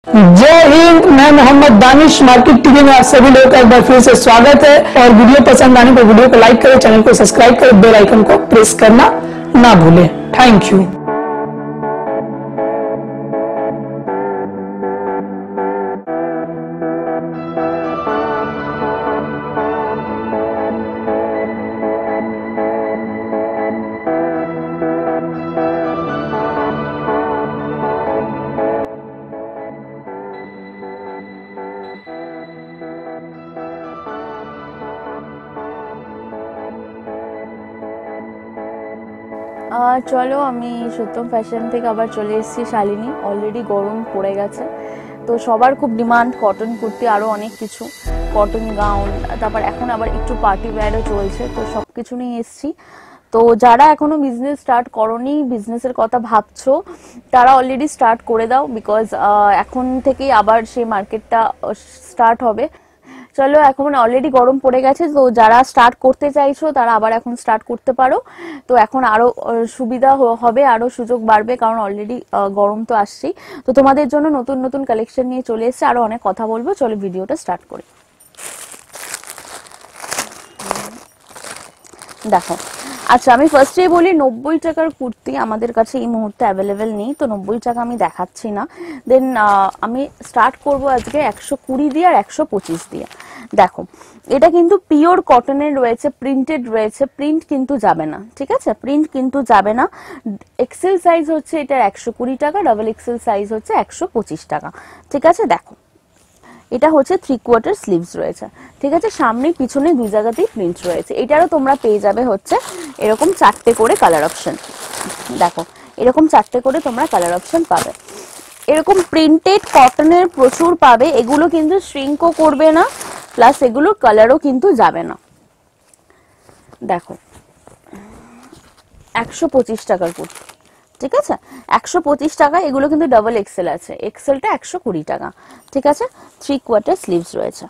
जय हिंद, मैं Mohammad Danish. Market TV में आप सभी लोगों का एक बार फिर से स्वागत है। और वीडियो पसंद आने पर वीडियो को लाइक करें, चैनल को सब्सक्राइब करें, बेल आइकन को प्रेस करना ना भूलें। Thank you. চলো আমি সত্যম ফ্যাশন থেকে আবার চলে এসেছি শালিনী। অলরেডি গরম পড়ে গেছে, তো সবার খুব ডিমান্ড কটন কুর্তি, আরও অনেক কিছু কটন গাউন, তারপর এখন আবার একটু পার্টি ওয়্যারও চলছে, তো সব কিছু নিয়ে এসেছি। তো যারা এখনো বিজনেস স্টার্ট করনি, বিজনেসের কথা ভাবছো, তারা অলরেডি স্টার্ট করে দাও, বিকজ এখন থেকেই আবার সেই মার্কেটটা স্টার্ট হবে। চলো, এখন অলরেডি গরম পড়ে গেছে, তো যারা স্টার্ট করতে চাইছো তারা আবার এখন স্টার্ট করতে পারো। তো এখন আরো সুবিধা হবে, আরো সুযোগ বাড়বে, কারণ অলরেডি গরম তো আসছেই। তো তোমাদের জন্য নতুন নতুন কালেকশন নিয়ে চলে এসেছে, আরো অনেক কথা বলবো। চলো ভিডিওটা স্টার্ট করি। দেখো, আচ্ছা আমি ফার্স্টেই বলি 90 টাকার কুর্তি আমাদের কাছে এই মুহূর্তে অ্যাভেলেবেল নেই, তো 90 টাকা আমি দেখাচ্ছি না। দেন আমি স্টার্ট করব আজকে 120 দিয়ে আর 125 দিয়ে। দেখো, এটা কিন্তু পিওর কটনের রয়েছে, প্রিন্টেড রয়েছে, প্রিন্ট কিন্তু যাবে না, ঠিক আছে? প্রিন্ট কিন্তু যাবে না। এক্সেল সাইজ হচ্ছে এটার 120 টাকা, ডাবল এক্সেল সাইজ হচ্ছে 125 টাকা, ঠিক আছে? দেখো, এটা হচ্ছে 3/4 স্লিভস রয়েছে, ঠিক আছে? সামনে পিছনে দুই জায়গাতেই প্রিন্ট রয়েছে। এটারও তোমরা পেয়ে যাবে হচ্ছে এরকম 4টে করে কালার অপশন। দেখো, এরকম 4টে করে তোমরা কালার অপশন পাবে। এরকম প্রিন্টেড কটনের প্রচুর পাবে, এগুলো কিন্তু শ্রিঙ্কও করবে না, প্লাস এগুলো কালারও কিন্তু যাবে না। দেখো, 125 টাকার কুর্তি, ঠিক আছে? 125 টাকা। এগুলো কিন্তু ডাবল এক্সেল আছে, এক্সেলটা 120 টাকা, ঠিক আছে? 3/4 স্লিভস রয়েছে।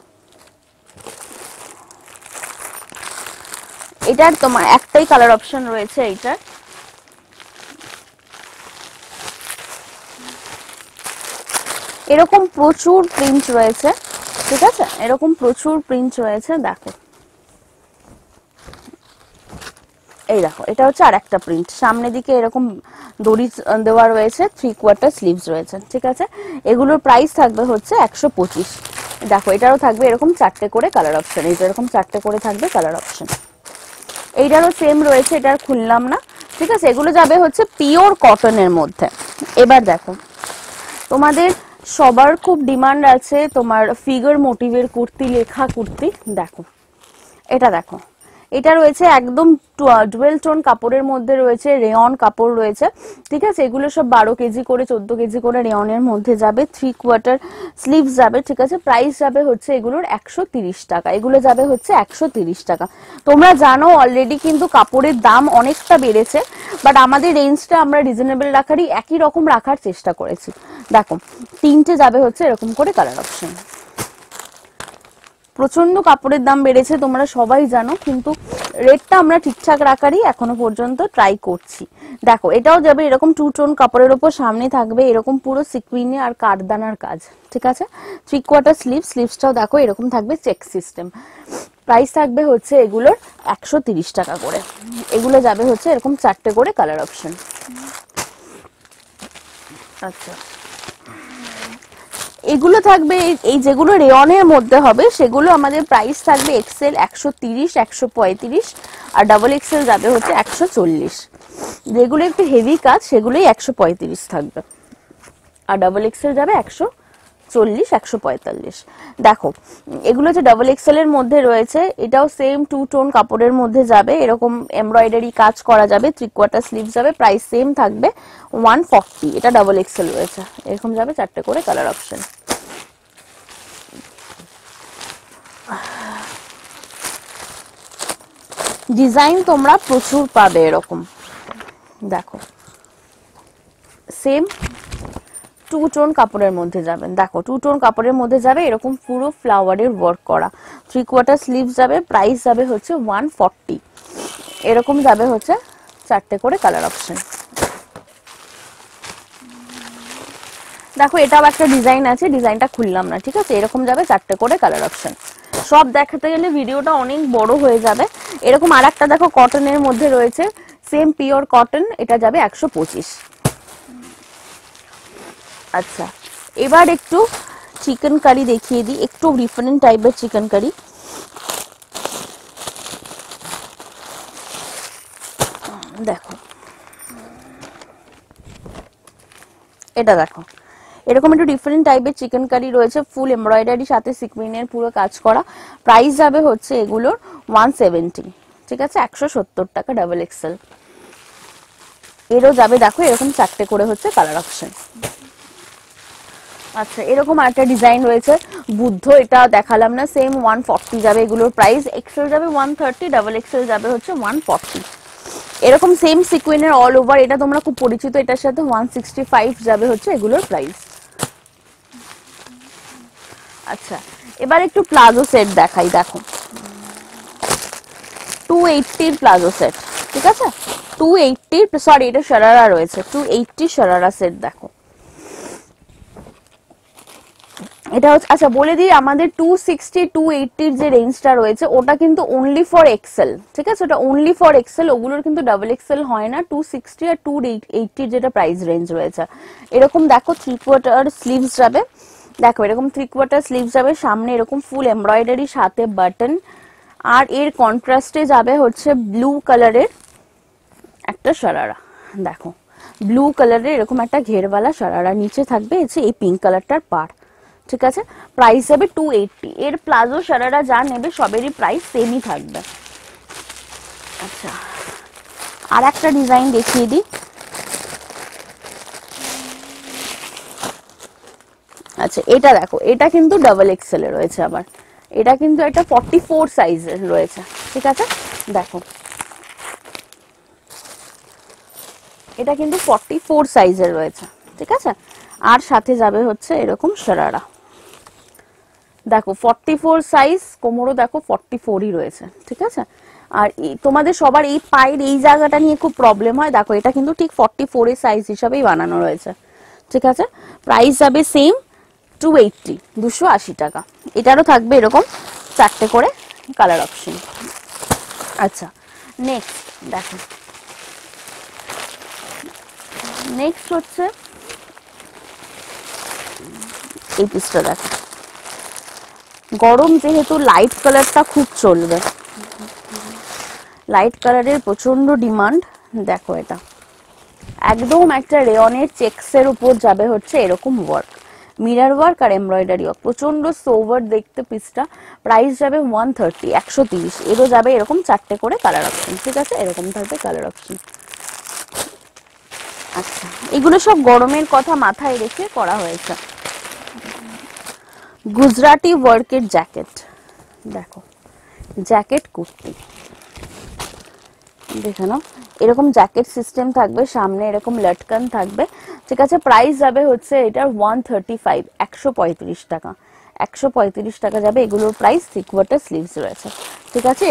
এটার তোমার একটাই কালার অপশন রয়েছে, এইটার। এরকম প্রচুর প্রিন্ট রয়েছে, ঠিক আছে? এরকম প্রচুর প্রিন্ট রয়েছে। দেখো, এই দেখো, এটা হচ্ছে আর একটা প্রিন্ট, সামনের দিকে এরকম দড়ি দেওয়া রয়েছে, 3/4 স্লিভস রয়েছে, ঠিক আছে? এগুলোর প্রাইস থাকবে হচ্ছে 125। দেখো, এটারও থাকবে এরকম 4টে করে কালার অপশন, এইটা এরকম 4টে করে থাকবে কালার অপশন। এইটারও সেম রয়েছে, এটা আর খুললাম না, ঠিক আছে? এগুলো যাবে হচ্ছে পিওর কটনের মধ্যে। এবার দেখো, তোমাদের সবার খুব ডিমান্ড আছে তোমার ফিগার মোটিভের কুর্তি, লেখা কুর্তি। দেখো, এটা দেখো, এটা রয়েছে একদম ডুয়েল টোন কাপড়ের মধ্যে রয়েছে, রেয়ন কাপড় রয়েছে, ঠিক আছে? এগুলো সব 12 কেজি করে 14 কেজি করে রেয়নের মধ্যে যাবে, 3/4 স্লিভস যাবে, ঠিক আছে? প্রাইস যাবে হচ্ছে এগুলোর 130 টাকা, এগুলো যাবে হচ্ছে 130 টাকা। তোমরা জানো অলরেডি কিন্তু কাপড়ের দাম অনেকটা বেড়েছে, বাট আমাদের রেঞ্জটা আমরা রিজনেবল রাখারই, একই রকম রাখার চেষ্টা করেছি। দেখো, 3টে যাবে হচ্ছে এরকম করে কালার অপশন। প্রচন্ড কাপড়ের দাম বেড়েছে, তোমরা সবাই জানো, কিন্তু রেটটা আমরা ঠিকঠাক রাখারই এখনো পর্যন্ত ট্রাই করছি। দেখো, এটাও যাবে এরকম 2 টোন কাপড়ের উপর, সামনে থাকবে এরকম পুরো সিকুইনে আর কাঠদানার কাজ, ঠিক আছে? 3/4 স্লিভসটাও দেখো এরকম থাকবে চেক সিস্টেম। প্রাইস থাকবে হচ্ছে এগুলোর 130 টাকা করে। এগুলো যাবে হচ্ছে এরকম 4টে করে কালার অপশন। আচ্ছা, এগুলো থাকবে এই যেগুলো রেয়নের মধ্যে হবে সেগুলো আমাদের প্রাইস থাকবে এক্সেল 130, 135, আর ডাবল এক্সেল যাবে হচ্ছে 140। যেগুলো একটু হেভি কাজ সেগুলোই 135 থাকবে, আর ডাবল এক্সেল যাবে 140, 145। দেখো, এগুলো যে ডাবল এক্সেল এর মধ্যে রয়েছে, এটাও সেম 2 টোন কাপড়ের মধ্যে যাবে, এরকম এমব্রয়ডারি কাজ করা যাবে, 3/4 স্লিভ যাবে, প্রাইস সেম থাকবে 140। এটা ডাবল এক্সেল রয়েছে, এরকম যাবে 4টে করে কালার অপশন। ডিজাইন তোমরা প্রচুর পাবে এরকম। দেখো, সেম 2 টোন কাপড়ের মধ্যে যাবেন। দেখো, 2 টোন কাপড়ের মধ্যে যাবে এরকম পুরো ফ্লাওয়ারের ওয়ার্ক করা, 3/4 স্লিভস যাবে, প্রাইস যাবে হচ্ছে 140। এরকম যাবে হচ্ছে 4টে করে কালার অপশন। দেখো এটাও একটা ডিজাইন আছে, ডিজাইনটা খুললাম না, ঠিক আছে। এরকম যাবে 4টে করে কালার অপশন। সব দেখাতে গেলে ভিডিওটা অনেক বড় হয়ে যাবে। এরকম আরেকটা দেখো কটনের মধ্যে রয়েছে, সেম পিওর কটন, এটা যাবে 125। আচ্ছা, এবার একটু চিকেন কারি দেখিয়ে দিই, একটু ডিফারেন্ট টাইপের চিকেন কারি। দেখো এটা দেখো, এরকম একটু ডিফারেন্ট টাইপের চিকেন কারি রয়েছে, ফুল এমব্রয়ডারি সাথে সিকুইনের পুরো কাজ করা। প্রাইস যাবে হচ্ছে এগুলোর 170, ঠিক আছে, 170 টাকা ডাবল এক্সেল। এরও যাবে দেখো এরকম 4টে করে হচ্ছে কালার অপশন। আচ্ছা, এরকম একটা ডিজাইন রয়েছে বুদ্ধ, এটা দেখালাম না, সেম 140 যাবে এগুলোর প্রাইস। এক্সেল যাবে 130, ডাবল এক্সেল যাবে হচ্ছে 140। এরকম সেম সিকুইনের অল ওভার, এটা তোমরা খুব পরিচিত, এটার সাথে 165 যাবে হচ্ছে এগুলোর প্রাইস। আচ্ছা, এবার একটু প্লাজো সেট দেখাই। দেখো 280 প্লাজো সেট, ঠিক আছে, 280, সরি এটা শারারা রয়েছে, 280 শারারা সেট। দেখো এটা হচ্ছে, আচ্ছা বলে দিই, আমাদের 260 280 যে রেঞ্জটা রয়েছে ওটা কিন্তু অনলি ফর এক্সেল, ঠিক আছে, ওটা অনলি ফর এক্সেল, ওগুলোর কিন্তু ডাবল এক্সেল হয় না। 260 আর 280 যেটা প্রাইস রেঞ্জ রয়েছে। এরকম দেখো 3/4 স্লিভস যাবে, দেখো এরকম 3/4 স্লিভস যাবে, সামনে এরকম ফুল এমব্রয়ডারি সাথে বাটন, আর এর কন্ট্রাস্টে যাবে হচ্ছে ব্লু কালারের একটা শারারা। দেখো ব্লু কালারের এরকম একটা ঘেরওয়ালা শারারা, নিচে থাকবে এই পিঙ্ক কালারটার পার, ঠিক আছে। প্রাইস যাবে 280। এর প্লাজো শারারা যা নেবে সবেরই প্রাইস সেমই থাকবে। আচ্ছা, আর একটা ডিজাইন দেখিয়ে দিই। আচ্ছা এটা দেখো, এটা কিন্তু ডাবল এক্সেল এ রয়েছে, আবার এটা কিন্তু একটা 44 সাইজের রয়েছে, ঠিক আছে। দেখো এটা কিন্তু 44 সাইজের রয়েছে, ঠিক আছে। আর সাথে যাবে হচ্ছে এরকম শারারা, দেখো 44 সাইজ, কোমরও দেখো 44ই রয়েছে, ঠিক আছে। আর তোমাদের সবার এই পায়ের এই জায়গাটা নিয়ে খুব প্রবলেম হয়, দেখো এটা কিন্তু ঠিক 44 এর সাইজ হিসাবেই বানানো রয়েছে, ঠিক আছে। প্রাইস যাবে সেম 280, 280 টাকা। এটারও থাকবে এরকম 4টে করে কালার অপশন। আচ্ছা নেক্সট দেখো, নেক্সট হচ্ছে এই পিসটা। দেখো গরম যেহেতু লাইট কালারটা খুব চলবে, লাইট কালারের প্রচন্ড ডিমান্ড। দেখো এটা একদম একটা রেয়নের চেক্সের উপর যাবে হচ্ছে এরকম ওয়ার্ক, মিরর ওয়ার্ক আর এমব্রয়ডারি ওয়ার্ক, প্রচন্ড সোভার দেখতে পিসটা। প্রাইস যাবে 130, 130। এরও যাবে এরকম 4টে করে কালার অপশন, ঠিক আছে, এরকম থাকবে কালার অপশন। আচ্ছা, এগুলো সব গরমের কথা মাথায় রেখে করা হয়েছে। গুজরাটি ওয়ার্কের জ্যাকেট, দেখো জ্যাকেট কুর্তি, দেখে নাও এরকম জ্যাকেট সিস্টেম থাকবে, সামনে এরকম লটকান থাকবে, ঠিক আছে। প্রাইস যাবে হচ্ছে এটার 135, 135 টাকা, 135 টাকা যাবে এগুলোর প্রাইস। 3/4 স্লিভস রয়েছে, ঠিক আছে।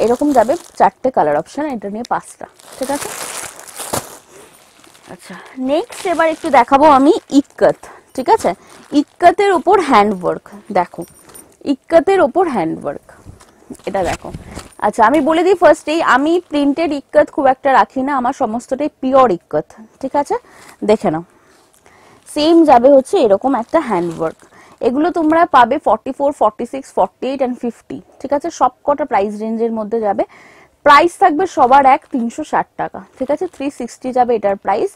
এরকম যাবে 4টে কালার অপশন, এটা নিয়ে 5টা, ঠিক আছে। আচ্ছা নেক্সট এবার একটু দেখাবো আমি ইক্কত, ঠিক আছে। ইক্কতের উপর হ্যান্ডওয়ার্ক, দেখো ইক্কতের উপর হ্যান্ডওয়ার্ক, এটা দেখো। আচ্ছা আমি বলে দিই ফার্স্টেই, আমি প্রিন্টেড ইক্কত খুব একটা রাখি না, আমার সমস্তটাই পিওর ইক্কত, ঠিক আছে। দেখে নাও সেম যাবে হচ্ছে এরকম একটা হ্যান্ডওয়ার্ক। এগুলো তোমরা পাবে 44, 46, 48 এন্ড 50, ঠিক আছে। সব কটা প্রাইস রেঞ্জের মধ্যে যাবে। প্রাইস থাকবে সবার এক 360 টাকা, ঠিক আছে। 360 যাবে এটার প্রাইস।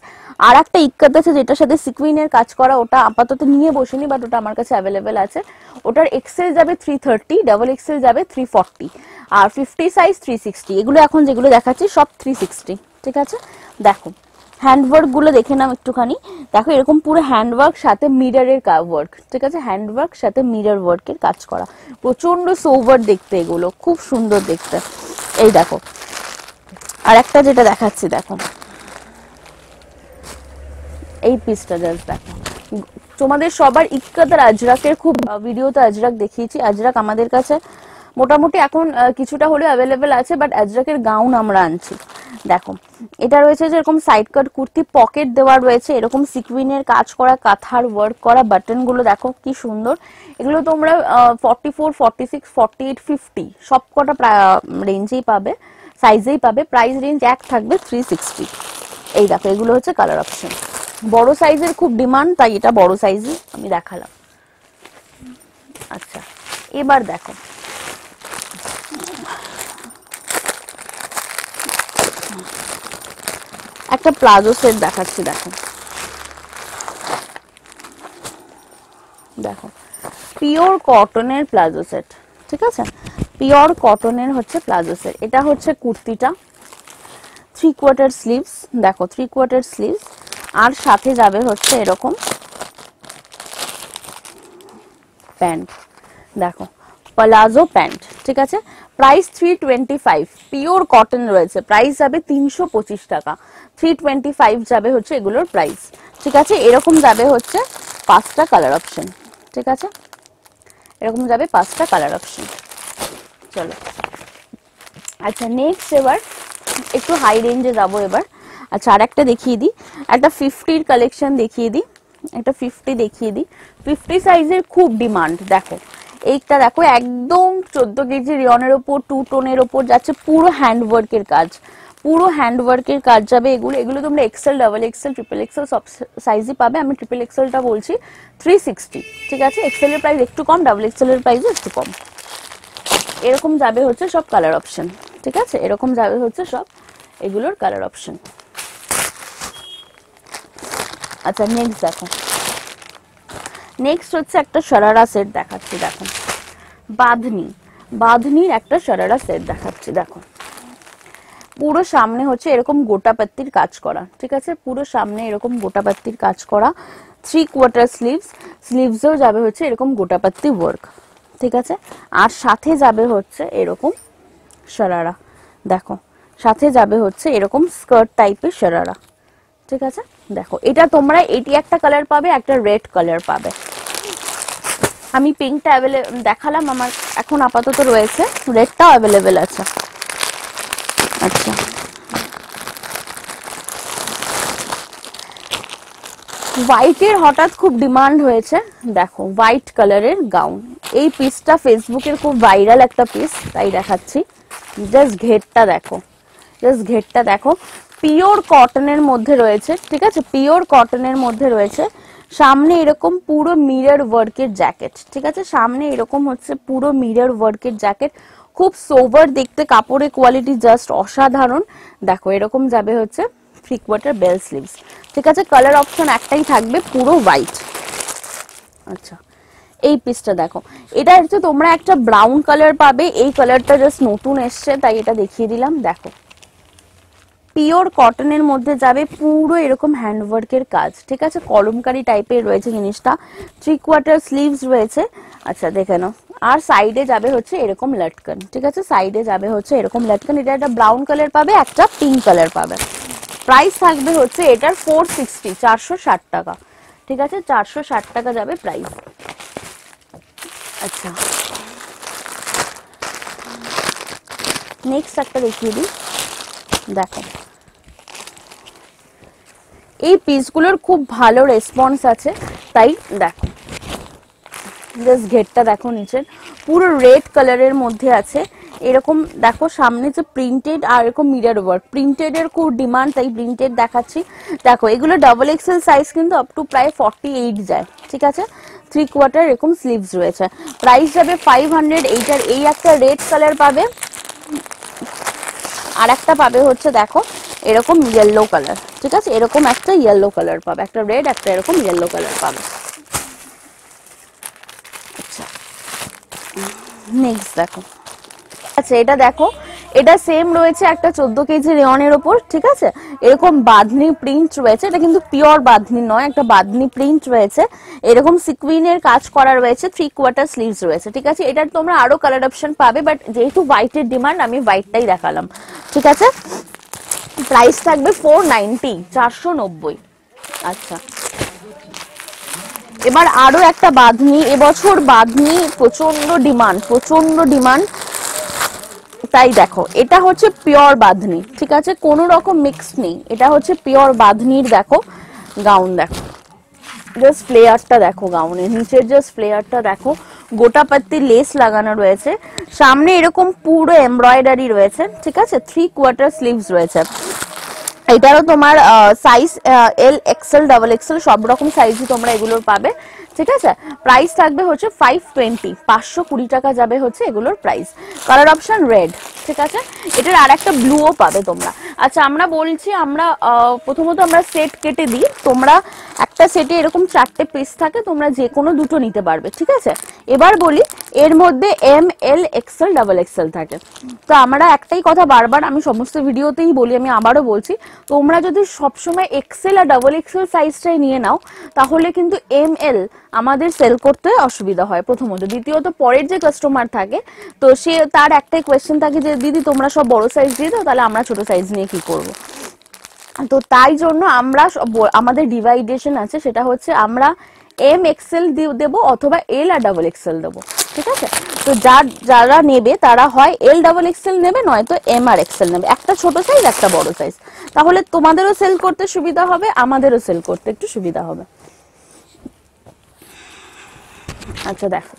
আর একটা ইক্কত আছে যেটার সাথে সিকুইনের কাজ করা, ওটা আপাতত নিয়ে বসিনি, বাট ওটা আমার কাছে অ্যাভেলেবেল আছে। ওটার এক্সেল যাবে 330, ডাবল এক্সেল যাবে 340, আর 50 সাইজ 360। এগুলো এখন যেগুলো দেখাচ্ছি সব 360, ঠিক আছে। দেখো হ্যান্ডওয়ার্ক গুলো দেখে নাও একটুখানি। দেখো এরকম পুরো হ্যান্ডওয়ার্ক সাথে মিররের ওয়ার্ক, ঠিক আছে, হ্যান্ডওয়ার্ক সাথে মিরর ওয়ার্কের কাজ করা, প্রচন্ড সোভার দেখতে, এগুলো খুব সুন্দর দেখতে। এই দেখো আর একটা যেটা দেখাচ্ছি, দেখো এই পিসটা জাস্ট দেখো। তোমাদের সবার ইক্কত আর আজরাকের খুব ভিডিওতে আজরাক দেখিয়েছি, আজরাক আমাদের কাছে মোটামুটি এখন কিছুটা হলেও অ্যাভেলেবেল আছে, বাট আজরাকের গাউন আমরা আনছি, দেখো এটা রয়েছে যে এরকম সাইড কাট কুর্তি, পকেট দেওয়া রয়েছে, এরকম সিকুইনের কাজ করা, কাঁথার ওয়ার্ক করা, বাটন গুলো দেখো কি সুন্দর। এগুলো তোমরা 44, 46, 48, 50 সব কটা রেঞ্জেই পাবে, সাইজেই পাবে। প্রাইস রেঞ্জ এক থাকবে 360। এই দেখো এগুলো হচ্ছে কালার অপশন। বড় সাইজের খুব ডিমান্ড, তাই এটা বড় সাইজই আমি দেখালাম। আচ্ছা এবার দেখো একটা প্লাজো সেট দেখাচ্ছি। দেখো দেখো পিওর কটনের প্লাজো সেট, ঠিক আছে, পিওর কটনের হচ্ছে প্লাজো সেট। এটা হচ্ছে কুর্তিটা, 3/4 স্লিভস, দেখো 3/4 স্লিভস, আর সাথে যাবে হচ্ছে এরকম প্যান্ট, দেখো প্লাজো প্যান্ট, ঠিক আছে। প্রাইস 325, পিওর কটন রয়েছে, প্রাইস যাবে 325 টাকা। 325 যাবে হচ্ছে এগুলোর প্রাইস, ঠিক আছে। এরকম যাবে হচ্ছে 5টা কালার অপশন, ঠিক আছে, এরকম যাবে 5টা কালার অপশন। চলো আচ্ছা নেক্সট এবার একটু হাই রেঞ্জে যাবো এবার। আচ্ছা আর একটা দেখিয়ে দিই, একটা 50-র কালেকশন দেখিয়ে দিই, একটা 50 দেখিয়ে দিই। 50 সাইজের খুব ডিমান্ড। দেখো এইটা দেখো একদম 14 কেজি রিয়নের ওপর, 2 টোনের ওপর যাচ্ছে, পুরো হ্যান্ডওয়ার্কের কাজ, পুরো হ্যান্ডওয়ার্কের কাজ যাবে। এগুলো তোমরা XL, double XL, triple XL সব সাইজই পাবে। আমি ট্রিপল এক্সেলটা বলছি 360, ঠিক আছে। এক্সেল এর প্রাইস একটু কম, ডাবল এক্সেল এর প্রাইস একটু কম। এরকম যাবে হচ্ছে সব কালার অপশন, ঠিক আছে, এরকম যাবে হচ্ছে সব এগুলোর কালার অপশন। আচ্ছা নেক্সট দেখো, নেক্সট হচ্ছে একটা শরারা সেট দেখাচ্ছি। দেখো বাঁধনির একটা শরারা সেট দেখাচ্ছি। দেখো পুরো সামনে হচ্ছে এরকম গোটাপাত্তির কাজ করা, ঠিক আছে, পুরো সামনে এরকম গোটাপাত্তির কাজ করা, 3/4 স্লিভস, স্লিভসেও যাবে হচ্ছে এরকম গোটাপাত্তি ওয়ার্ক, ঠিক আছে। আর সাথে যাবে হচ্ছে এরকম শরারা, দেখো সাথে যাবে হচ্ছে এরকম স্কার্ট টাইপের শরারা, ঠিক আছে। দেখো এটা তোমরা এটি একটা কালার পাবে, একটা রেড কালার পাবে। আমি পিঙ্কটা দেখালাম, আমার এখন আপাতত রয়েছে, রেডটাও অ্যাভেলেবেল আছে। আচ্ছা হোয়াইটের হঠাৎ খুব ডিমান্ড হয়েছে, দেখো হোয়াইট কালারের গাউন। এই পিসটা ফেসবুকের খুব ভাইরাল একটা পিস, তাই দেখাচ্ছি। জাস্ট ঘেরটা দেখো, জাস্ট ঘেরটা দেখো, পিওর কটনের মধ্যে রয়েছে, ঠিক আছে, পিওর কটনের মধ্যে রয়েছে। সামনে এরকম পুরো মিরর ওয়ার্কের জ্যাকেট, ঠিক আছে, সামনে এরকম হচ্ছে পুরো মিরর ওয়ার্কের জ্যাকেট, খুব সোভার দেখতে, কাপড়ের কোয়ালিটি জাস্ট অসাধারণ। দেখো এরকম যাবে হচ্ছে 3/4 বেল স্লিভস, ঠিক আছে। কালার অপশন একটাই থাকবে, পুরো হোয়াইট। আচ্ছা এই পিসটা দেখো, এটা হচ্ছে তোমরা একটা ব্রাউন কালার পাবে, এই কালারটা জাস্ট নতুন এসছে তাই এটা দেখিয়ে দিলাম। দেখো পিওর কটনের মধ্যে যাবে, পুরো এরকম হ্যান্ডওয়ার্কের কাজ, ঠিক আছে, কলমকারি টাইপের রয়েছে জিনিসটা, 3/4 স্লিভস রয়েছে। আচ্ছা দেখে নাও, আর সাইডে যাবে হচ্ছে এরকম লটকন, ঠিক আছে, সাইডে যাবে হচ্ছে এরকম লটকন। এটা একটা ব্রাউন কালার পাবে, একটা পিঙ্ক কালার পাবে। প্রাইস থাকবে হচ্ছে এটার 460, 460 টাকা, ঠিক আছে, 460 টাকা যাবে প্রাইস। আচ্ছা নেক্সট একটা দেখিয়ে দিই। দেখো এই পিসগুলোর খুব ভালো রেসপন্স আছে, তাই দেখো জাস্ট ঘেরটা দেখো, নিচের পুরো রেড কালারের মধ্যে আছে এরকম। দেখো সামনে যে প্রিন্টেড আর এরকম মিরর ওয়ার্ক, প্রিন্টেড এর খুব ডিমান্ড, তাই প্রিন্টেড দেখাচ্ছি। দেখো এগুলো ডাবল এক্সেল সাইজ কিন্তু আপ টু প্রায় 48 যায়, ঠিক আছে। 3/4 এরকম স্লিভস রয়েছে, প্রাইস যাবে 500। এইটার এই একটা রেড কালার পাবে, আর একটা পাবে হচ্ছে দেখো এরকম ইয়েলো কালার, ঠিক আছে, এরকম একটা ইয়েলো কালার পাবে, একটা রেড, একটা এরকম ইয়েলো কালার পাবে। আচ্ছা নেক্সট দেখো, আচ্ছা এটা দেখো, এটা সেম রয়েছে একটা 14 কেজি রেয়নের ওপর, ঠিক আছে, এরকম বাঁধনি প্রিন্ট রয়েছে, এটা কিন্তু পিওর বাঁধনি নয়, একটা বাঁধনি প্রিন্ট রয়েছে, এরকম সিকুইনের কাজ করা রয়েছে, 3/4 স্লিভস রয়েছে, ঠিক আছে। এটার তোমরা আরো কালার অপশন পাবে, বাট যেহেতু হোয়াইটের ডিমান্ড আমি হোয়াইটটাই দেখালাম, ঠিক আছে। প্রাইস থাকবে 490, 490। আচ্ছা এবার আরো একটা বাঁধনি, এবছর বাঁধনি প্রচন্ড ডিমান্ড, প্রচন্ড ডিমান্ড, তাই দেখো এটা হচ্ছে পিওর বাঁধনি, ঠিক আছে, কোনো রকম মিক্স নেই, এটা হচ্ছে পিওর বাঁধনির দেখো গাউন। দেখো জাস্ট ফ্লেয়ারটা দেখো, গাউনের নিচের জাস্ট ফ্লেয়ারটা দেখো, গোটা পাত্তি লেস লাগানো রয়েছে, সামনে এরকম পুরো এমব্রয়ডারি রয়েছে, ঠিক আছে, 3/4 স্লিভস রয়েছে। এটারও তোমার সাইজ এল এক্সেল ডাবল এক্সেল সব রকম সাইজই তোমরা এগুলোর পাবে, ঠিক আছে। প্রাইস থাকবে হচ্ছে 520, 520 টাকা যাবে হচ্ছে এগুলোর প্রাইস। কালার অপশন রেড, ঠিক আছে, এটার আর একটা ব্লুও পাবে তোমরা। আচ্ছা আমরা বলছি, আমরা প্রথমত আমরা সেট কেটে দিই, তোমরা একটা সেটে এরকম 4টে পিস থাকে, তোমরা যে কোনো দুটো নিতে পারবে, ঠিক আছে। এবার বলি এর মধ্যে M L XL double XL থাকে, তো আমরা একটাই কথা বারবার আমি সমস্ত ভিডিওতেই বলি, আমি আবারও বলছি, তোমরা যদি সবসময় এক্সেল আর ডাবল এক্সেল সাইজটাই নিয়ে নাও তাহলে কিন্তু এম এল আমাদের সেল করতে অসুবিধা হয় প্রথমত। দ্বিতীয়ত পরের যে কাস্টমার থাকে তো সে তার একটাই কোয়েশ্চেন থাকে যে দিদি তোমরা সব বড় সাইজ দিয়ে দাও, তাহলে আমরা ছোট সাইজ নিয়ে কি করব। তো তাই জন্য আমরা আমাদের ডিভাইডেশন আছে, সেটা হচ্ছে আমরা এম এক্সেল দেবো অথবা এল আর ডাবল এক্সেল দেবো, ঠিক আছে। তো যারা নেবে তারা হয় এল ডাবল এক্সেল নেবে, নয়তো এম আর এক্সেল নেবে, একটা ছোট সাইজ একটা বড় সাইজ, তাহলে তোমাদেরও সেল করতে সুবিধা হবে, আমাদেরও সেল করতে একটু সুবিধা হবে। আচ্ছা দেখো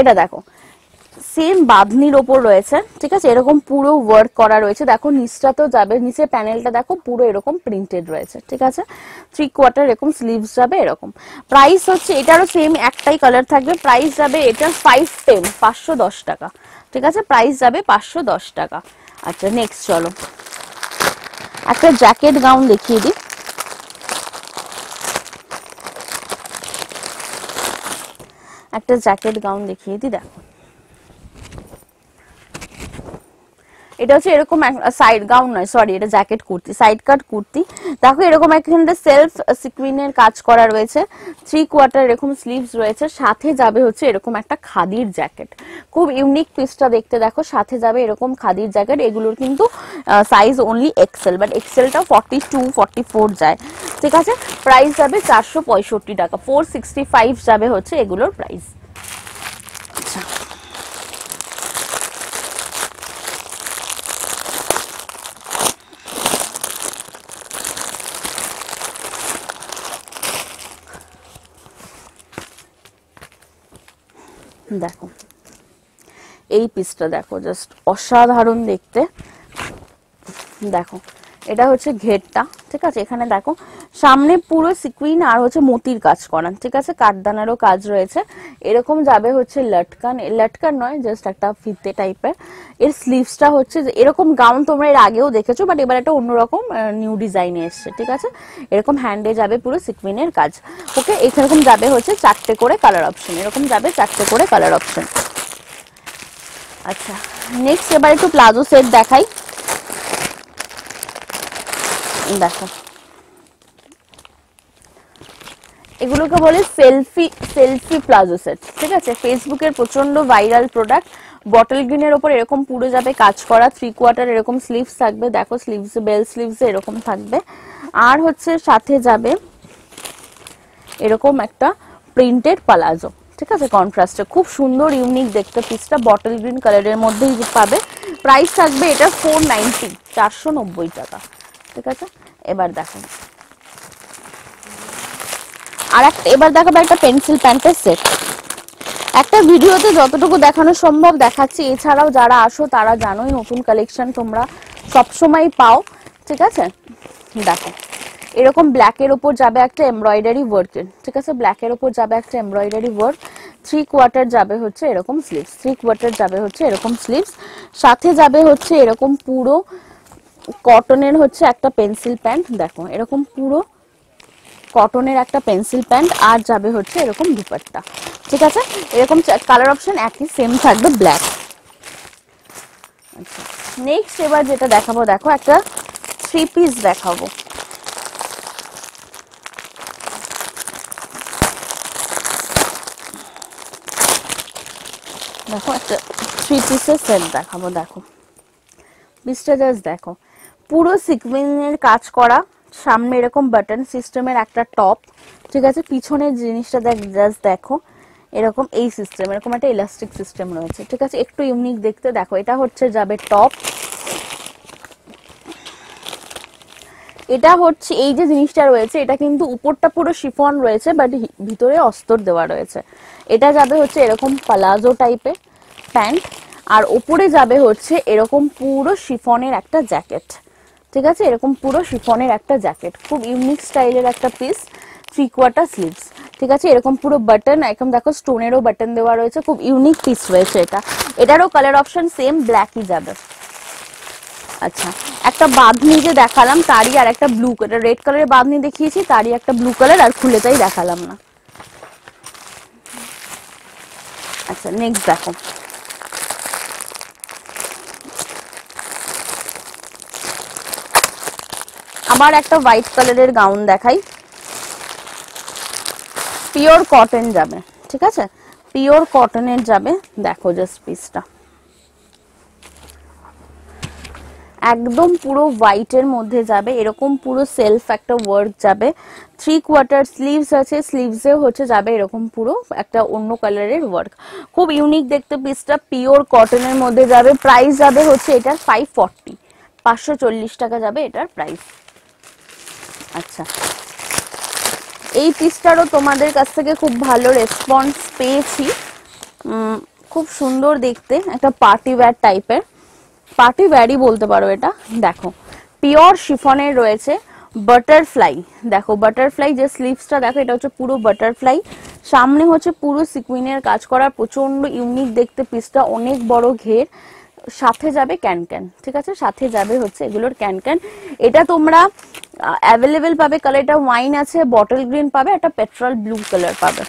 এটা দেখো সেম বাঁধনির ওপর রয়েছে, ঠিক আছে, এরকম পুরো ওয়ার্ক করা রয়েছে, দেখো নিচটা তো যাবে, নিচে প্যানেলটা দেখো পুরো এরকম প্রিন্টেড রয়েছে, ঠিক আছে, 3/4 এরকম স্লিভস যাবে এরকম। প্রাইস হচ্ছে এটারও সেম একটাই কালার থাকবে, প্রাইস যাবে এটা 510, 510 টাকা, ঠিক আছে, প্রাইস যাবে 510 টাকা। আচ্ছা নেক্সট চলো একটা জ্যাকেট গাউন দেখিয়ে দিই। একটা জ্যাকেট গাউন দেখিয়ে দিই, দেখো এটা হচ্ছে এরকম সাইড গাউন নয়, সরি এটা জ্যাকেট কুর্তি, সাইড কাট কুর্তি, দেখো এরকম এখানে সেলফ সিকুইনের কাজ করা রয়েছে, 3/4 এরকম স্লিভস রয়েছে, সাথে যাবে হচ্ছে এরকম একটা খাদির জ্যাকেট, খুব ইউনিক পিসটা দেখতে, দেখো সাথে যাবে এরকম খাদির জ্যাকেট। এগুলোর কিন্তু সাইজ অনলি এক্সেল, বাট এক্সেলটা 42, 44 যায়, ঠিক আছে। প্রাইস যাবে 465 টাকা, 465 যাবে হচ্ছে এগুলোর প্রাইস। আচ্ছা দেখো এই পিসটা দেখো, জাস্ট অসাধারণ দেখতে, দেখো এটা হচ্ছে ঘেরটা, ঠিক আছে, এখানে দেখো সামনে পুরো সিকুইন আর হচ্ছে মতির কাজ করা, ঠিক আছে, কাঠদানারও কাজ রয়েছে, এরকম যাবে হচ্ছে লটকান, লটকান নয় জাস্ট একটা ফিতে টাইপের। এর স্লিভসটা হচ্ছে এরকম গাউন তোমরা এর আগেও দেখেছো, বাট এবার একটা অন্যরকম নিউ ডিজাইনে এসছে, ঠিক আছে, এরকম হ্যান্ডে যাবে পুরো সিকুইনের কাজ, ওকে। এরকম যাবে হচ্ছে 4টে করে কালার অপশন, এরকম যাবে 4টে করে কালার অপশন। আচ্ছা নেক্সট এবার একটু প্লাজো সেট দেখাই, দেখো এগুলোকে বলে সেলফি প্লাজো সেট, ঠিক আছে, ফেসবুকের প্রচন্ড ভাইরাল প্রোডাক্ট। বটল গ্রিনের ওপর এরকম পুরো যাবে কাজ করা, 3/4 এরকম স্লিভস থাকবে, দেখো স্লিভস বেল স্লিভস এরকম থাকবে, আর হচ্ছে সাথে যাবে এরকম একটা প্রিন্টেড প্লাজো, ঠিক আছে, কন্ট্রাস্টে খুব সুন্দর ইউনিক দেখতে পিসটা, বটল গ্রিন কালারের মধ্যেই পাবে। প্রাইস থাকবে এটা 490, 490 টাকা, ঠিক আছে। এবার দেখো আর একটা, এবার দেখাবো একটা পেন্সিল প্যান্টের সেট, একটা ভিডিওতে যতটুকু দেখানো সম্ভব দেখাচ্ছি, এছাড়াও যারা আসো তারা জানোই নতুন কালেকশন তোমরা সবসময় পাও, ঠিক আছে। দেখো এরকম ব্ল্যাকের ওপর যাবে একটা এমব্রয়ডারি ওয়ার্কের, ঠিক আছে, ব্ল্যাকের ওপর যাবে একটা এমব্রয়ডারি ওয়ার্ক, 3/4 যাবে হচ্ছে এরকম স্লিভস, 3/4 যাবে হচ্ছে এরকম স্লিভস, সাথে যাবে হচ্ছে এরকম পুরো কটনের হচ্ছে একটা পেন্সিল প্যান্ট, দেখো এরকম পুরো কটনের একটা পেন্সিল প্যান্ট, আর যাবে হচ্ছে এরকম দুপাট্টা, ঠিক আছে, এরকম কালার অপশন একই সেম থাকবে ব্ল্যাক। আচ্ছা নেক্সট এবার যেটা দেখাবো, দেখো একটা 3 পিস দেখাবো, দেখো একটা 3 পিসের সেট দেখাবো, দেখো পিসটা জাস্ট দেখো পুরো সিকুয়েন্সের কাজ করা, সামনে এরকম বাটন সিস্টেমের একটা টপ, ঠিক আছে, পিছনের জিনিসটা জাস্ট দেখো এরকম এই সিস্টেম, এরকম একটা ইলাস্টিক সিস্টেম রয়েছে, ঠিক আছে, একটু ইউনিক দেখতে। দেখো এটা হচ্ছে যাবে টপ, এটা হচ্ছে এই যে জিনিসটা রয়েছে এটা কিন্তু উপরটা পুরো শিফন রয়েছে বাট ভিতরে অস্তর দেওয়া রয়েছে। এটা যাবে হচ্ছে এরকম পালাজো টাইপের প্যান্ট, আর উপরে যাবে হচ্ছে এরকম পুরো শিফনের একটা জ্যাকেট, ঠিক আছে, এরকম পুরো শিফনের একটা জ্যাকেট, খুব ইউনিক স্টাইলের একটা পিস, 3/4 স্লিভস, ঠিক আছে, এরকম পুরো বাটন, একদম দেখো স্টোনেরও বাটন দেওয়া রয়েছে, খুব ইউনিক পিস রয়েছে এটা। এটারও কালার অপশন সেম ব্ল্যাকই যাবে। আচ্ছা, একটা বাঁধনি যে দেখালাম তারই আর একটা ব্লু কালার, রেড কালারের বাঁধনি দেখিয়েছি তারই একটা ব্লু কালার, আর খুলেটাই দেখালাম না। আচ্ছা নেক্সট দেখো, আবার একটা হোয়াইট কালারের গাউন দেখাই, পিওর কটন যাবে, ঠিক আছে, পিওর কটনের যাবে। দেখো জাস্ট পিসটা একদম পুরো হোয়াইটের মধ্যে যাবে, এরকম পুরো সেলফ একটা ওয়ার্ক যাবে, 3/4 স্লিভস আছে, স্লিভসে হচ্ছে যাবে এরকম পুরো একটা অন্য কালারের ওয়ার্ক, খুব ইউনিক দেখতে পিসটা, পিওর কটনের মধ্যে যাবে। প্রাইস যাবে হচ্ছে এটার 540, 540 টাকা যাবে এটার প্রাইস। আচ্ছা, এই পিসটারও তোমাদের কাছ থেকে খুব ভালো রেসপন্স পেয়েছি, খুব সুন্দর দেখতে, একটা পার্টি ওয়্যার টাইপের, পার্টি ওয়্যারই বলতে পারো এটা। দেখো পিওর শিফনের রয়েছে, বাটারফ্লাই, দেখো বাটারফ্লাই যে স্লিভসটা দেখো এটা হচ্ছে পুরো বাটারফ্লাই, সামনে হচ্ছে পুরো সিকুইনের কাজ করা, প্রচন্ড ইউনিক দেখতে পিসটা, অনেক বড় ঘের, সাথে যাবে ক্যানক্যান, ঠিক আছে, সাথে যাবে হচ্ছে এগুলোর ক্যানক্যান। এটা তোমরা অ্যাভেলেবেল পাবে, কালারটা ওয়াইন আছে, বটল গ্রিন পাবে, একটা পেট্রোল ব্লু কালার পাবে।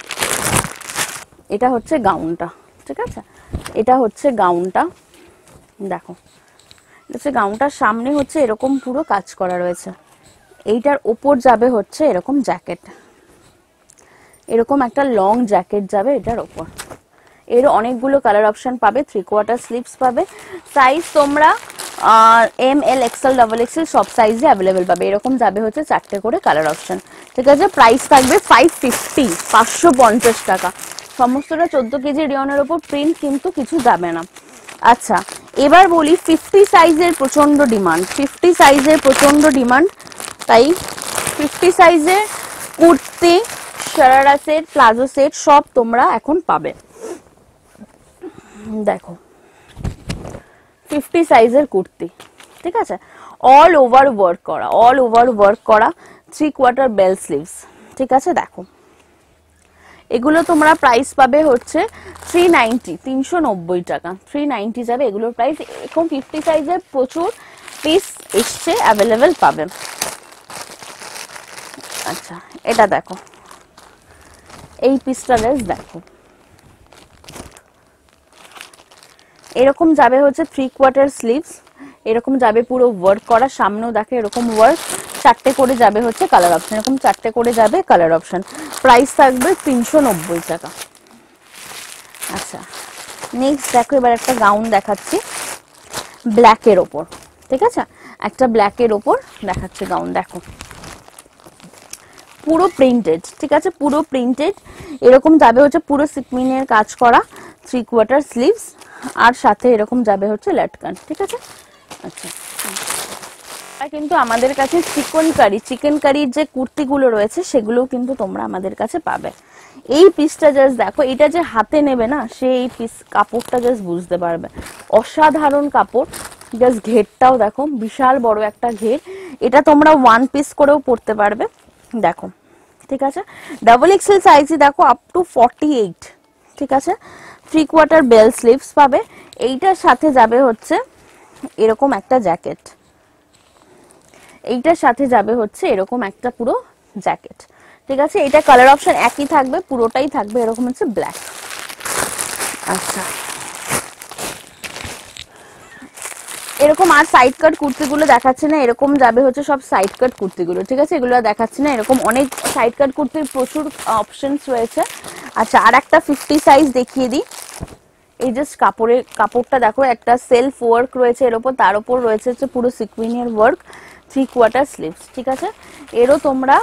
এটা হচ্ছে গাউনটা, ঠিক আছে, এটা হচ্ছে গাউনটা, দেখো হচ্ছে গাউনটার সামনে হচ্ছে এরকম পুরো কাজ করা রয়েছে, এইটার ওপর যাবে হচ্ছে এরকম জ্যাকেট, এরকম একটা লং জ্যাকেট যাবে এটার ওপর। এর অনেকগুলো কালার অপশন পাবে, 3/4 স্লিভস পাবে, সাইজ তোমরা ML XL XXL সব সাইজে অ্যাভেলেবেল পাবে, এরকম যাবে হচ্ছে 4টে করে কালার অপশন, ঠিক আছে। প্রাইস থাকবে 550, 550 টাকা, সমস্তটা 14 কেজি রিয়নের ওপর, প্রিন্ট কিন্তু কিছু যাবে না। আচ্ছা এবার বলি 50 সাইজের প্রচন্ড ডিমান্ড, 50 সাইজের প্রচন্ড ডিমান্ড, তাই 50 সাইজের kurti, sharara set, palazzo set সব তোমরা এখন পাবে। দেখো 50 সাইজের কুর্তি, ঠিক আছে, অল ওভার ওয়ার্ক করা, অল ওভার ওয়ার্ক করা, 3/4 বেল স্লিভস, ঠিক আছে। দেখো এগুলো তোমরা প্রাইস পাবে হচ্ছে 390, 390 টাকা, 390 যাবে এগুলোর প্রাইস। এখন 50 সাইজের প্রচুর পিস এসছে, অ্যাভেলেবেল পাবে। আচ্ছা এটা দেখো, এই পিসটা দেখো, এরকম যাবে হচ্ছে 3/4 স্লিভস, এরকম যাবে পুরো ওয়ার্ক করা, সামনেও দেখে এরকম ওয়ার্ক, 4টে করে যাবে হচ্ছে কালার অপশন, এরকম 4টে করে যাবে কালার অপশন, প্রাইস থাকবে 390 টাকা। আচ্ছা নেক্সট দেখো, এবার একটা গাউন দেখাচ্ছি ব্ল্যাকের ওপর, ঠিক আছে, একটা ব্ল্যাকের ওপর দেখাচ্ছি গাউন, দেখো পুরো প্রিন্টেড, ঠিক আছে, পুরো প্রিন্টেড, এরকম যাবে হচ্ছে পুরো সিকুইনের কাজ করা, 3/4 স্লিভস, আর সাথে এরকম যাবে হচ্ছে লটকন, ঠিক আছে। আচ্ছা কিন্তু আমাদের কাছে চিকেন কারির যে কুর্তিগুলো রয়েছে সেগুলো কিন্তু তোমরা আমাদের কাছে পাবে। এই পিসটা জাস্ট দেখো, এটা যে হাতে নেবে না সে এই পিস কাপড়টা জাস্ট বুঝতে পারবে, অসাধারণ কাপড়, জাস্ট ঘেরটাও দেখো বিশাল বড় একটা ঘের, এটা তোমরা ওয়ান পিস করেও পরতে পারবে, দেখো, ঠিক আছে। ডাবল এক্সেল সাইজই দেখো আপ টু 48, ঠিক আছে, 3/4 বেল স্লিভস পাবে, এইটার সাথে যাবে হচ্ছে এরকম একটা জ্যাকেট, এইটার সাথে যাবে হচ্ছে এরকম একটা পুরো জ্যাকেট, ঠিক আছে। এটা কালার অপশন একই থাকবে, পুরোটাই থাকবে এরকম হচ্ছে ব্ল্যাক। আচ্ছা এরকম আর সাইড কাট কুর্তিগুলো দেখাচ্ছে না, এরকম যাবে হচ্ছে সব সাইড কাট কুর্তিগুলো, ঠিক আছে, এগুলো দেখাচ্ছে না, এরকম অনেক সাইড কাট কুর্তির প্রচুর অপশনস রয়েছে। আচ্ছা আর একটা 50 সাইজ দেখিয়ে দিই, এই জাস্ট কাপড়টা দেখো, একটা সেলফ ওয়ার্ক রয়েছে এর উপর, তার উপর রয়েছে হচ্ছে পুরো সিকুইনের ওয়ার্ক, 3/4 স্লিভস, ঠিক আছে। এরও তোমরা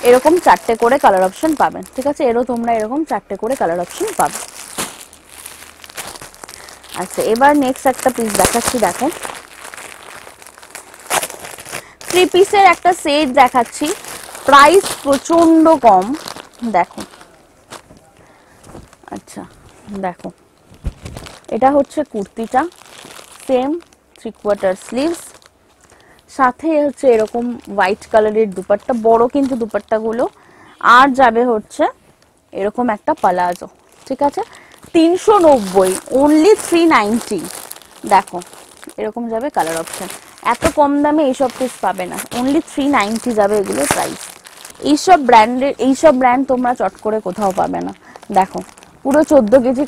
এরকম 4টে করে কালার অপশন পাবেন, ঠিক আছে? এরও তোমরা এরকম 4টে করে কালার অপশন পাবে। আচ্ছা, এবার নেক্সট একটা পিস দেখাচ্ছি। দেখো 3 পিসের একটা সেট দেখাচ্ছি, প্রাইস প্রচন্ড কম। দেখো, আচ্ছা দেখো, এটা হচ্ছে কুর্তিটা, সেম 3/4 স্লিভস, সাথে হচ্ছে এরকম হোয়াইট কালারের দুপাট্টা, বড় কিন্তু দুপাট্টাগুলো, আর যাবে হচ্ছে এরকম একটা পালাজো, ঠিক আছে? 390, অনলি 390। দেখো এরকম যাবে কালার অপশন, এত কম দামে এইসব পিস পাবে না, অনলি 390 যাবে এগুলো প্রাইস। এইসব ব্র্যান্ড তোমরা চট করে কোথাও পাবে না। দেখো পুরো 14 কেজি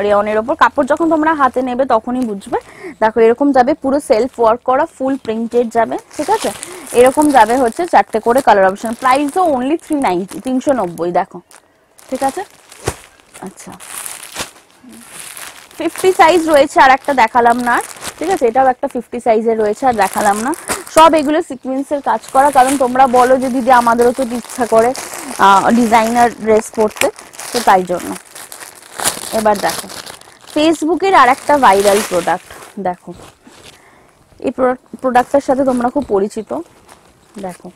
রেয়নের ওপর কাপড়, যখন তোমরা হাতে নেবে তখনই বুঝবে। দেখো এরকম যাবে, পুরো সেলফ ওয়ার্ক করা, ফুল প্রিন্টেড যাবে, ঠিক আছে? এরকম যাবে হচ্ছে 4টে করে কালার অপশন, প্রাইসও অনলি 390, 390। দেখো, ঠিক আছে? আচ্ছা, 50 সাইজ রয়েছে, আর একটা দেখালাম না, ঠিক আছে? এটাও একটা 50 সাইজের রয়েছে, আর দেখালাম না। সব এগুলো সিকোয়েন্সের কাজ করা, কারণ তোমরা বলো যে দিদি আমাদেরও তো ইচ্ছা করে ডিজাইনার ড্রেস পরতে, তো তাই জন্য। এবার দেখো ফেসবুকের আর একটা ভাইরাল প্রোডাক্ট। দেখো এই প্রোডাক্টটার সাথে তোমরা খুব পরিচিত। দেখো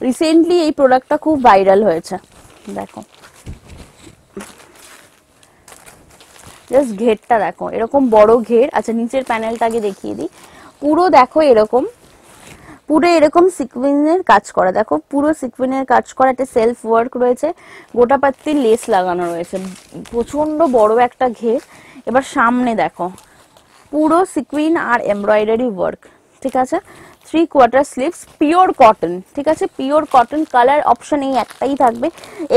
রিসেন্টলি এই প্রোডাক্টটা খুব ভাইরাল হয়েছে। দেখো জাস্ট ঘেরটা দেখো, এরকম বড় ঘের। আচ্ছা, নিচের প্যানেলটা আগে দেখিয়ে দিই। পুরো দেখো এরকম, পুরো এরকম সিকোয়েন্সের কাজ করা। দেখো পুরো সিকোয়েন্সের কাজ করা, একটা সেলফ ওয়ার্ক রয়েছে, গোটা পাত্তির লেস লাগানো রয়েছে, প্রচন্ড বড় একটা ঘের। এবার সামনে দেখো পুরো সিকোয়েন্স আর এমব্রয়ডারি ওয়ার্ক, ঠিক আছে? 3/4 স্লিভস, পিওর কটন, ঠিক আছে? Pure cotton. কালার অপশন এই একটাই থাকবে,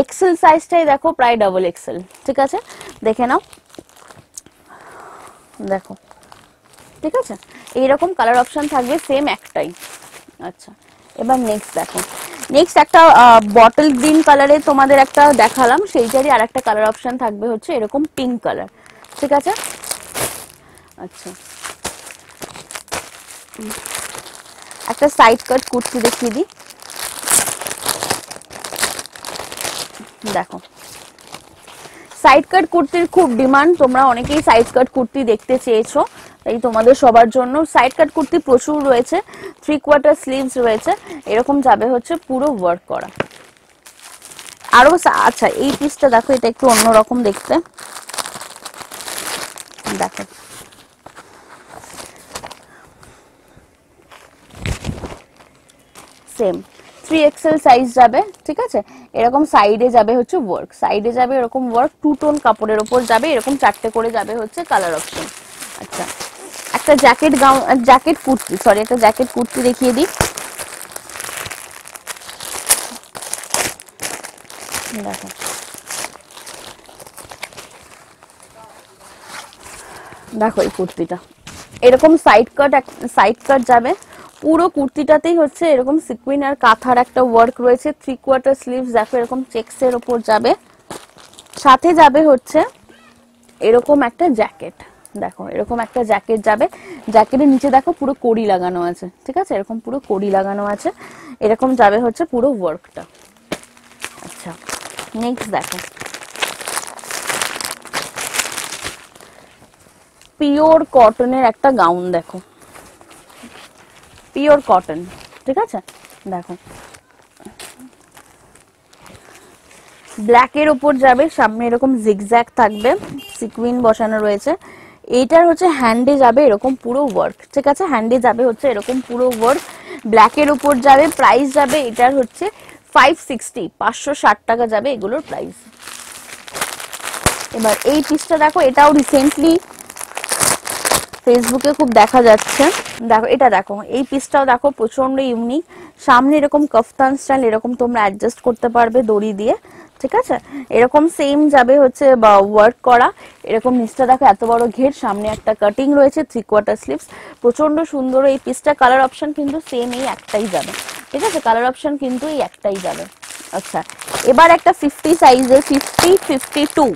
এক্সেল সাইজটাই দেখো প্রায় ডাবল এক্সেল, ঠিক আছে? দেখে নাও, দেখো, ঠিক আছে? এইরকম কালার অপশন থাকবে, সেম একটাই। আচ্ছা, এবার নেক্সট দেখো, নেক্সট একটা বটল গ্রিন কালারে তোমাদের একটা দেখালাম, সেইটারই আর একটা কালার অপশন থাকবে হচ্ছে এরকম পিঙ্ক কালার, ঠিক আছে? আচ্ছা, একটা সাইড কাট কুর্তি দেখিয়ে দিই। দেখো সাইড কাট কুর্তির খুব ডিমান্ড, তোমরা অনেকেই সাইড কাট কুর্তি দেখতে চেয়েছো, তাই তোমাদের সবার জন্য সাইড কাট কুর্তি প্রচুর রয়েছে। 3/4 স্লিভস রয়েছে, এরকম যাবে হচ্ছে পুরো ওয়ার্ক করা। আরো আচ্ছা, এই পিসটা দেখো, এটা একটু অন্যরকম দেখতে। দেখো সেম 3XL সাইজ যাবে, ঠিক আছে? এরকম সাইডে যাবে হচ্ছে ওয়ার্ক, সাইডে যাবে এরকম ওয়ার্ক, 2 টোন কাপড়ের উপর যাবে, এরকম 4টে করে যাবে হচ্ছে কালার অপশন। আচ্ছা, একটা jacket gown, jacket kurti, sorry, একটা জ্যাকেট কুর্তি দেখিয়ে দিই। দেখো দেখো এই কুর্তিটা এরকম সাইড কাট যাবে, পুরো কুর্তিটাতেই হচ্ছে এরকম সিকুইন আর কাঁথার একটা ওয়ার্ক রয়েছে। 3/4 স্লিভস দেখো এরকম চেকসের ওপর যাবে, সাথে যাবে হচ্ছে এরকম একটা জ্যাকেট। দেখো এরকম একটা জ্যাকেট যাবে, জ্যাকেটের নিচে দেখো পুরো কড়ি লাগানো আছে, ঠিক আছে? এরকম পুরো কড়ি লাগানো আছে, এরকম যাবে হচ্ছে পুরো ওয়ার্কটা। আচ্ছা, নেক্সট দেখো পিওর কটনের একটা গাউন। দেখো পিওর কটন, ঠিক আছে? দেখো ব্ল্যাকের উপর যাবে, সামনে এরকম জিগজ্যাগ থাকবে, সিকুইন বসানো রয়েছে। এইটার হচ্ছে হ্যান্ডে যাবে এরকম পুরো ওয়ার্ক, ঠিক আছে? হ্যান্ডে যাবে হচ্ছে এরকম পুরো ওয়ার্ক, ব্ল্যাকের উপর যাবে। প্রাইস যাবে এটার হচ্ছে 560, 560 টাকা যাবে এগুলোর প্রাইস। এবার এই পিসটা দেখো, এটাও রিসেন্টলি ফেসবুকে খুব দেখা যাচ্ছে। দেখো এটা দেখো, এই পিসটাও দেখো প্রচন্ড ইউনিক, সামনে এরকম কাফতান স্টাইল, এরকম তোমরা অ্যাডজাস্ট করতে পারবে দড়ি দিয়ে, ঠিক আছে? এরকম সেম যাবে হচ্ছে ওয়ার্ক করা, এরকম নিচটা দেখো এত বড় ঘের, সামনে একটা কাটিং রয়েছে, 3/4 স্লিভস, প্রচন্ড সুন্দর এই পিসটা। কালার অপশন কিন্তু সেম এই একটাই যাবে, ঠিক আছে? কালার অপশন কিন্তু এই একটাই যাবে। আচ্ছা, এবার একটা 50 সাইজের, 50, 52,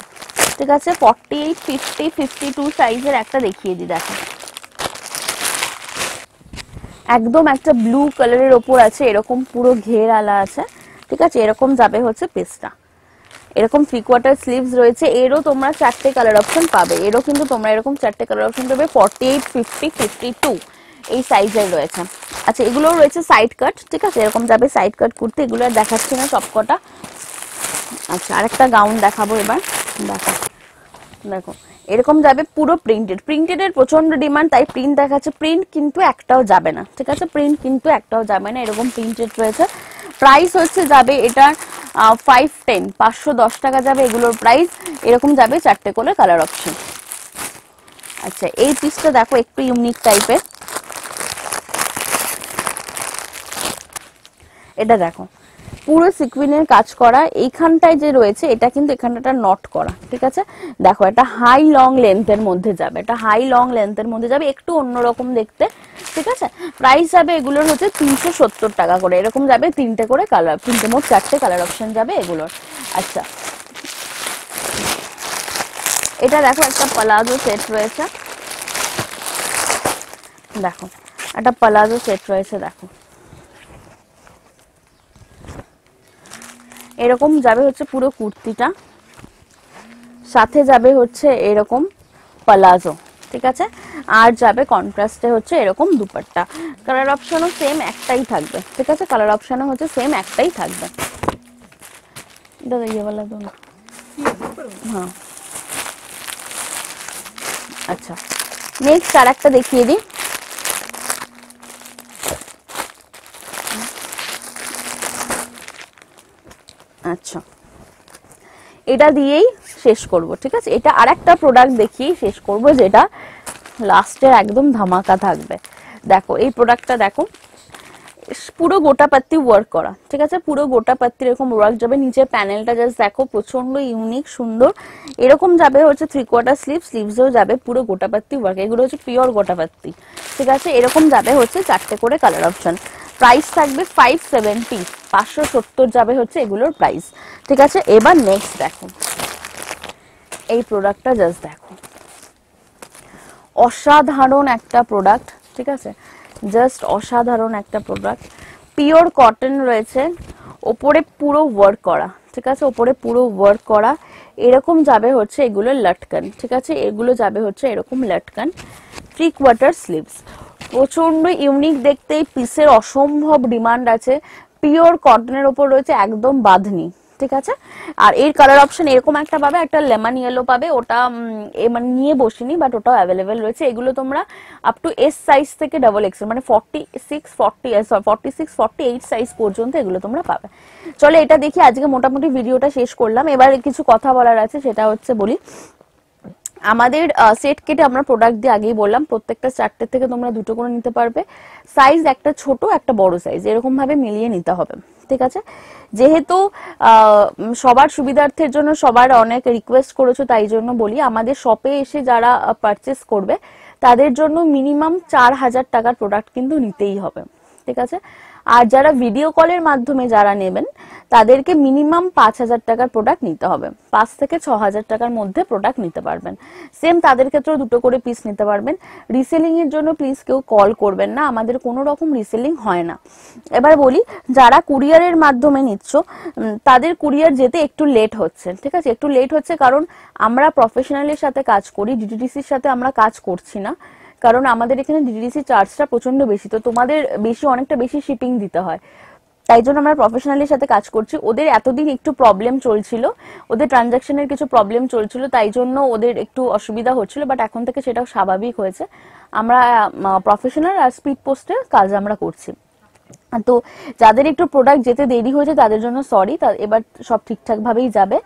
ঠিক আছে? 48, 50, 52 সাইজের একটা দেখিয়ে দিই। দেখো একদম একটা ব্লু কালারের ওপর আছে, এরকম পুরো ঘের আলা আছে, ঠিক আছে। এরকম যাবে হচ্ছে পিসটা, এরকম 3/4 স্লিভস রয়েছে। এরও তোমরা 4টে কালার অপশন পাবে, এরও কিন্তু তোমরা এরকম 4টে কালার অপশন পাবে। 48, 50, 52 এই সাইজের রয়েছে। আচ্ছা, এগুলো রয়েছে সাইড কাট, ঠিক আছে, এরকম যাবে সাইড কাট কুর্তি। এগুলো আর দেখাচ্ছি না সবকটা। আচ্ছা, আরেকটা গাউন দেখাবো এবার। দেখো দেখো এরকম যাবে পুরো প্রিন্টেড। প্রিন্টেডের প্রচন্ড ডিমান্ড, তাই প্রিন্ট দেখাচ্ছে। প্রিন্ট কিন্তু একটাও যাবে না, ঠিক আছে, প্রিন্ট কিন্তু একটাও যাবে না, এরকম প্রিন্টেড রয়েছে। প্রাইস হচ্ছে যাবে এটার 510, 510 টাকা যাবে এগুলোর প্রাইস। এরকম যাবে 4টে করে কালার অপশন। আচ্ছা, এই পিসটা দেখো একটু ইউনিক টাইপের। এটা দেখো পুরো সিকুইনের কাজ করা, এইখানটায় যে রয়েছে এটা কিন্তু এখানটা নট করা, ঠিক আছে। দেখো এটা হাই লং লেন্থের মধ্যে যাবে, এটা হাই লং লেন্থের মধ্যে যাবে, একটু অন্যরকম দেখতে, ঠিক আছে। প্রাইস যাবে এগুলোর হচ্ছে 370 টাকা করে। এরকম যাবে 3টে করে কালার, 3টে মোট 4টে কালার অপশন যাবে এগুলোর। আচ্ছা, এটা দেখো একটা পালাজো সেট রয়েছে, দেখো একটা পালাজো সেট রয়েছে, দেখো এরকম যাবে হচ্ছে পুরো কুর্তিটা, সাথে যাবে হচ্ছে এরকম পালাজো, ঠিক আছে। আর যাবে কন্ট্রাস্টে হচ্ছে এরকম দুপাট্টা। কালার অপশনও সেম একটাই থাকবে, ঠিক আছে, কালার অপশনও হচ্ছে সেম একটাই থাকবে। দাদা ये वाला दो ना। হ্যাঁ, আচ্ছা, নেক্সট আর একটা দেখিয়ে দিই। আচ্ছা, এটা দিয়েই শেষ করব, ঠিক আছে। এটা আরেকটা প্রোডাক্ট দেখিয়ে শেষ করব, যেটা লাস্টের একদম ধামাকা থাকবে। দেখো এই প্রোডাক্টটা দেখো, পুরো গোটা পাত্তি ওয়ার্ক করা, ঠিক আছে, পুরো গোটা পাত্তি এরকম ওয়ার্ক যাবে। নিচের প্যানেলটা জাস্ট দেখো, প্রচন্ড ইউনিক সুন্দর। এরকম যাবে হচ্ছে 3/4 স্লিভ, স্লিভসেও যাবে পুরো গোটা পাত্তি ওয়ার্ক। এগুলো হচ্ছে পিওর গোটা পাত্তি, ঠিক আছে। এরকম যাবে হচ্ছে 4টে করে কালার অপশন। প্রাইস থাকবে 570, 570 যাবে হচ্ছে এগুলোর প্রাইস, ঠিক আছে। এবার নেক্সট দেখো এই প্রোডাক্টটা, জাস্ট দেখো অসাধারণ একটা প্রোডাক্ট, ঠিক আছে, জাস্ট অসাধারণ একটা প্রোডাক্ট। পিওর কটন রয়েছে, ওপরে পুরো ওয়ার্ক করা, ঠিক আছে, ওপরে পুরো ওয়ার্ক করা। এরকম যাবে হচ্ছে এগুলো লটকান, ঠিক আছে, এগুলো যাবে হচ্ছে এরকম লটকান। 3/4 স্লিভস, প্রচন্ড ইউনিক দেখতে, এই পিসের অসম্ভব ডিমান্ড আছে। পিওর কটনের ওপর রয়েছে, একদম বাঁধনি, ঠিক আছে। আর এর কালার অপশন এরকম একটা পাবে, একটা লেমন ইয়েলো পাবে, ওটা মানে নিয়ে বসিনি, বাট ওটাও অ্যাভেলেবেল রয়েছে। এগুলো তোমরা আপ টু এস সাইজ থেকে ডাবল এক্সেল, মানে 46, 48 সাইজ পর্যন্ত এগুলো তোমরা পাবে। চলো এটা দেখি, আজকে মোটামুটি ভিডিওটা শেষ করলাম। এবার কিছু কথা বলার আছে, সেটা হচ্ছে বলি। আমাদের সেট কেটে আমরা প্রোডাক্ট দিয়ে আগেই বললাম, প্রত্যেকটা 4টে থেকে তোমরা 2টো করে নিতে পারবে। সাইজ একটা ছোট একটা বড় সাইজ, এরকম ভাবে মিলিয়ে নিতে হবে, ঠিক আছে। যেহেতু সবার সুবিধার্থের জন্য সবার অনেক রিকোয়েস্ট করেছো, তাই জন্য বলি, আমাদের শপে এসে যারা পারচেস করবে তাদের জন্য মিনিমাম 4000 টাকার প্রোডাক্ট কিন্তু নিতেই হবে, ঠিক আছে। আর যারা ভিডিও কলের মাধ্যমে যারা নেবেন তাদেরকে মিনিমাম 5000 টাকার প্রোডাক্ট নিতে হবে। 5 থেকে 6000 টাকার মধ্যে প্রোডাক্ট নিতে পারবেন। সেম তাদের ক্ষেত্রেও 2টো করে পিস নিতে পারবেন। রিসেলিং এর জন্য প্লিজ কেউ কল করবেন না, আমাদের কোনো রকম রিসেলিং হয় না। এবার বলি, যারা কুরিয়ারের মাধ্যমে নিচ্ছ তাদের কুরিয়ার যেতে একটু লেট হচ্ছে, ঠিক আছে, একটু লেট হচ্ছে, কারণ আমরা প্রফেশনালের সাথে কাজ করি, ডিটিডিসির সাথে আমরা কাজ করছি না, কারণ আমাদের এখানে ডিটিডিসি চার্জটা প্রচন্ড বেশি, তো তোমাদের অনেকটা বেশি শিপিং দিতে হয়, তাই জন্য আমরা প্রফেশনালের সাথে কাজ করছি। ওদের এতদিন একটু প্রবলেম চলছিল, ওদের ট্রানজাকশনের কিছু প্রবলেম চলছিল, তাই জন্য ওদের একটু অসুবিধা হচ্ছিল, বাট এখন থেকে সেটাও স্বাভাবিক হয়েছে। আমরা প্রফেশনাল আর স্পিড পোস্টের কাজ আমরা করছি। তো যাদের একটু প্রোডাক্ট যেতে দেরি হয়েছে তাদের জন্য সরি, এবার সব ঠিকঠাক ভাবেই যাবে।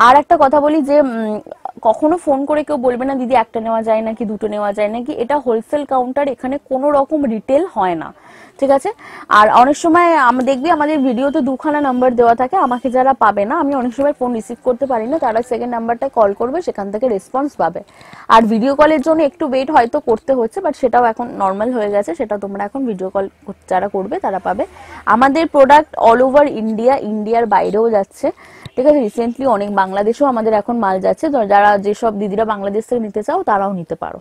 আর একটা কথা বলি যে কখনো ফোন করে কেউ বলবে না দিদি একটা নেওয়া যায় নাকি, 2টো নেওয়া যায় নাকি, এটা হোলসেল কাউন্টার, এখানে কোনো রকম রিটেল হয় না, ঠিক আছে। আর অনেক সময় দেখবি আমাদের ভিডিওতে 2খানা নাম্বার দেওয়া থাকে, আমাকে যারা পাবে না, আমি অনেক সময় ফোন রিসিভ করতে পারি না, তারা সেকেন্ড নাম্বারটায় কল করবে, সেখান থেকে রেসপন্স পাবে। আর ভিডিও কলের জন্য একটু ওয়েট হয়তো করতে হচ্ছে, বাট সেটাও এখন নর্মাল হয়ে গেছে, সেটা তোমরা এখন ভিডিও কল যারা করবে তারা পাবে। আমাদের প্রোডাক্ট অল ওভার ইন্ডিয়া, ইন্ডিয়ার বাইরেও যাচ্ছে, ঠিক আছে। রিসেন্টলি অনেক বাংলাদেশেও আমাদের এখন মাল যাচ্ছে, যারা যেসব দিদিরা বাংলাদেশ থেকে নিতে চাও তারাও নিতে পারো।